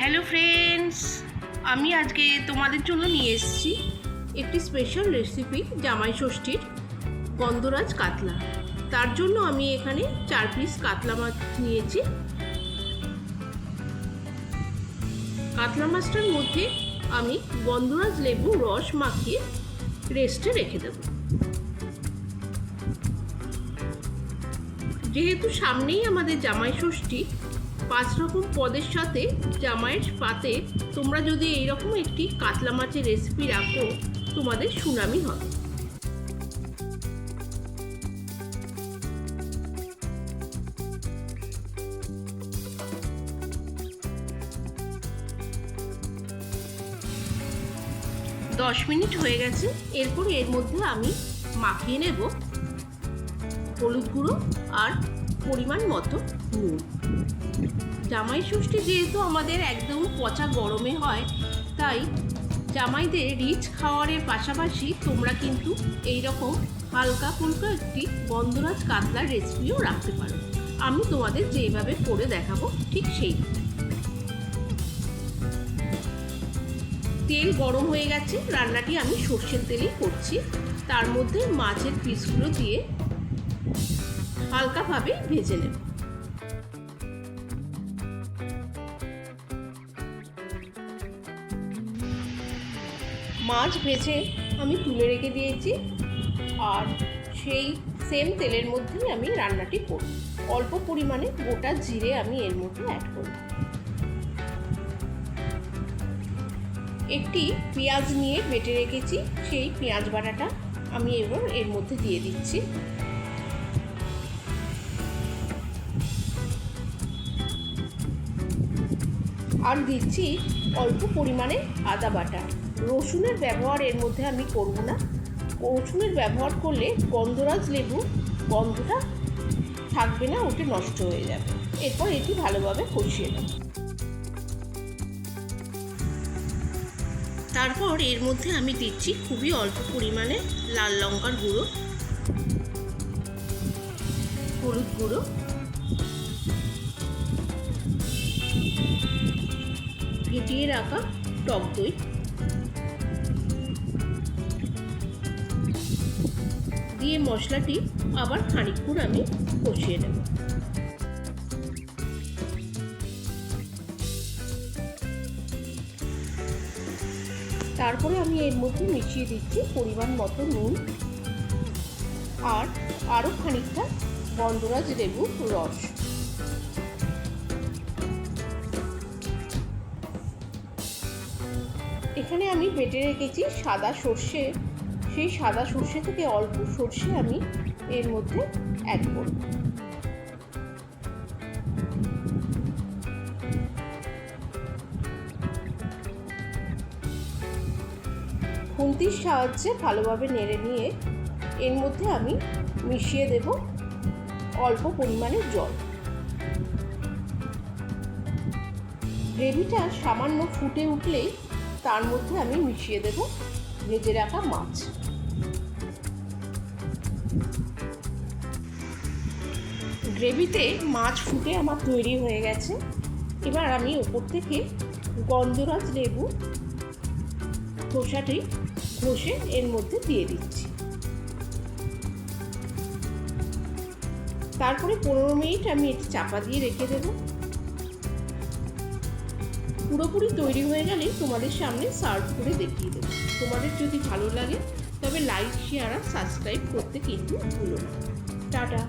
Hello friends, আমি আজকে তোমাদের জন্য নিয়ে এসেছি একটি স্পেশাল রেসিপি জামাই ষষ্ঠীর গন্ধরাজ কাতলা। তার জন্য আমি এখানে 4 পিস কাতলা মাছ নিয়েছি। কাতলা মাছটার মধ্যে আমি গন্ধরাজ লেবু রস মাখিয়ে রেস্টে রেখে দেব। যেহেতু সামনেই আমাদের জামাই ষষ্ঠী, 5 রকম পদের সাথে জামাইয়ের পাতে তোমরা যদি এইরকম একটি কাতলা মাছের রেসিপি রাখো, তোমাদের সুনামি হবে। দশ মিনিট হয়ে গেছে। এরপর এর মধ্যে আমি মাখিয়ে নেব হলুদ গুঁড়ো আর পরিমাণ মতো নুন। জামাই ষষ্ঠী যেহেতু আমাদের একদম পচা গরমে হয়, তাই জামাইদের রিচ খাওয়ারের পাশাপাশি তোমরা কিন্তু এই রকম হালকা ফুলকা একটি গন্ধরাজ কাতলার রেসিপিও রাখতে পারো। আমি তোমাদের যেভাবে করে দেখাবো ঠিক সেই। তেল গরম হয়ে গেছে, রান্নাটি আমি সর্ষের তেলেই করছি। তার মধ্যে মাছের পিসগুলো দিয়ে হালকাভাবে ভেজে নেব। মাছ ভেজে আমি তুলে রেখে দিয়েছি, আর সেই সেম তেলের মধ্যেই আমি রান্নাটি করব। অল্প পরিমাণে গোটা জিরে আমি এর মধ্যে অ্যাড করব। একটি পেঁয়াজ নিয়ে বেটে রেখেছি, সেই পেঁয়াজ বাটাটা আমি এবার এর মধ্যে দিয়ে দিচ্ছি। আর দিচ্ছি অল্প পরিমাণে আদা বাটা। রসুনের ব্যবহার এর মধ্যে আমি করব না। রসুনের ব্যবহার করলে গন্ধরাজ লেবু গন্ধটা থাকবে না, ওটা নষ্ট হয়ে যাবে। এরপর এটি ভালোভাবে কষিয়ে নেব। তারপর এর মধ্যে আমি দিচ্ছি খুবই অল্প পরিমাণে লাল লঙ্কার গুঁড়ো, হলুদ গুঁড়ো, ফেটিয়ে রাখা টক দই, দিয়ে মশলাটি আবার খানিকক্ষণ আমি কষিয়ে নেব। তারপরে আমি এর মধ্যে মিশিয়ে দিচ্ছি পরিমাণ মতো নুন আর আরও খানিকটা গন্ধরাজ লেবুর রস। এখানে আমি বেটে রেখেছি সাদা সর্ষে, সেই সাদা সর্ষে থেকে অল্প সর্ষে আমি এর মধ্যে অ্যাড করব। খুন্তির সাহায্যে ভালোভাবে নেড়ে নিয়ে এর মধ্যে আমি মিশিয়ে দেব অল্প পরিমাণে জল। গ্রেভিটা সামান্য ফুটে উঠলেই তার মধ্যে আমি মিশিয়ে দেব ভেজে রাখা মাছ। গ্রেভিতে মাছ ফুটে আমার তৈরি হয়ে গেছে। এবার আমি ওপর থেকে গন্ধরাজ লেবু খোসাটি ঘষে এর মধ্যে দিয়ে দিচ্ছি। তারপরে 15 মিনিট আমি এটি চাপা দিয়ে রেখে দেব। পুরোপুরি তৈরি হয়ে গেলে তোমাদের সামনে সার্ভ করে দেখিয়ে দেবো। তোমাদের যদি ভালো লাগে তবে লাইক, শেয়ার আর সাবস্ক্রাইব করতে কিন্তু ভুলো না। টাটা।